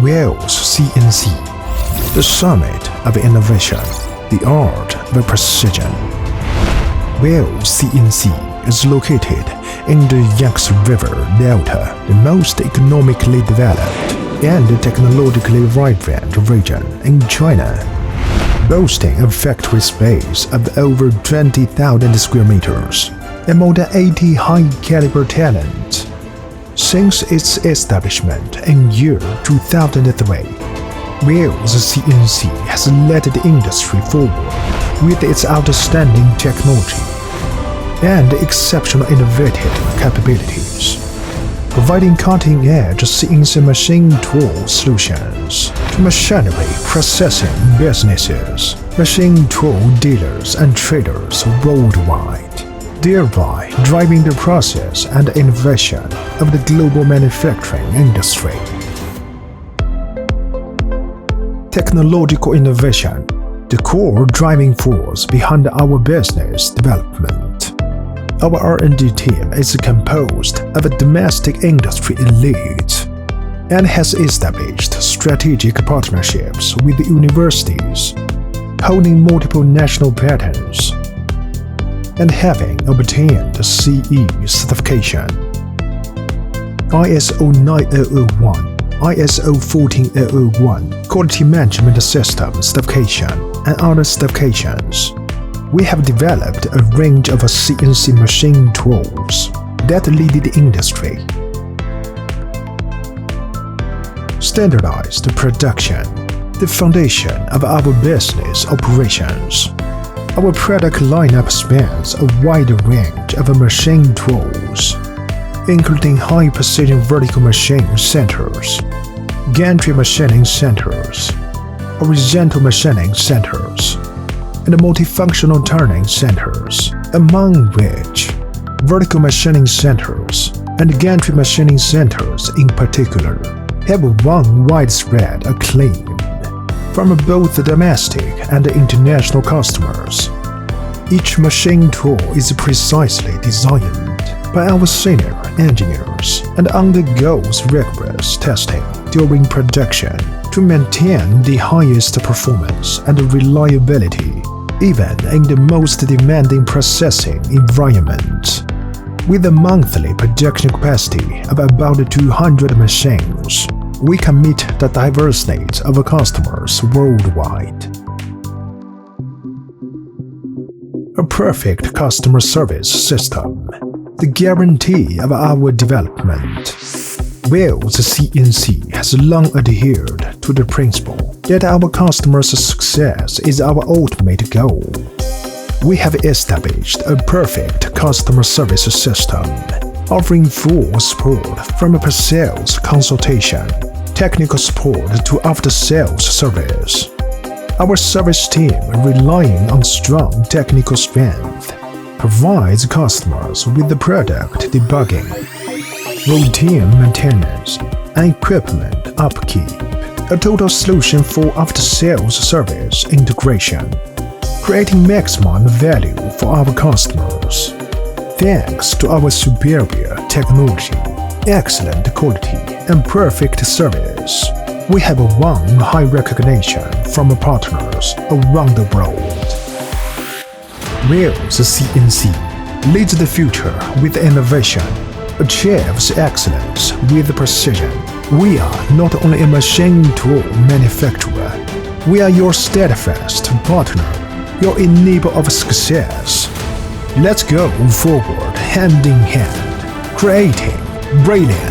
WhalesCNC, the summit of innovation, the art of precision. WhalesCNC is located in the Yangtze River Delta, the most economically developed and technologically vibrant region in China, boasting a factory space of over 20,000 square meters and more than 80 high-caliber talents. Since its establishment in year 2003, WhalesCNC has led the industry forward with its outstanding technology and exceptional innovative capabilities, providing cutting-edge CNC machine tool solutions to machinery processing businesses, machine tool dealers and traders worldwide, thereby driving the process and innovation of the global manufacturing industry. Technological innovation, the core driving force behind our business development. Our R&D team is composed of a domestic industry elite and has established strategic partnerships with universities, holding multiple national patents, and having obtained CE certification, ISO 9001, ISO 14001, Quality Management System certification, and other certifications. We have developed a range of CNC machine tools that lead the industry. Standardized production, the foundation of our business operations. Our product lineup spans a wide range of machine tools, including high-precision vertical machine centers, gantry machining centers, horizontal machining centers, and multifunctional turning centers, among which vertical machining centers and gantry machining centers in particular have won widespread acclaim from both domestic and international customers. Each machine tool is precisely designed by our senior engineers and undergoes rigorous testing during production to maintain the highest performance and reliability, even in the most demanding processing environments. With a monthly production capacity of about 200 machines, we can meet the diverse needs of our customers worldwide. A perfect customer service system, the guarantee of our development. WhalesCNC has long adhered to the principle that our customers' success is our ultimate goal. We have established a perfect customer service system, offering full support from pre-sales consultation, technical support to after-sales service. Our service team, relying on strong technical strength, provides customers with the product debugging, routine maintenance, and equipment upkeep, a total solution for after-sales service integration, creating maximum value for our customers. Thanks to our superior technology, excellent quality, and perfect service, we have won high recognition from partners around the world. WhalesCNC leads the future with innovation, achieves excellence with precision. We are not only a machine tool manufacturer, we are your steadfast partner, your enabler of success. Let's go forward hand in hand, creating brilliant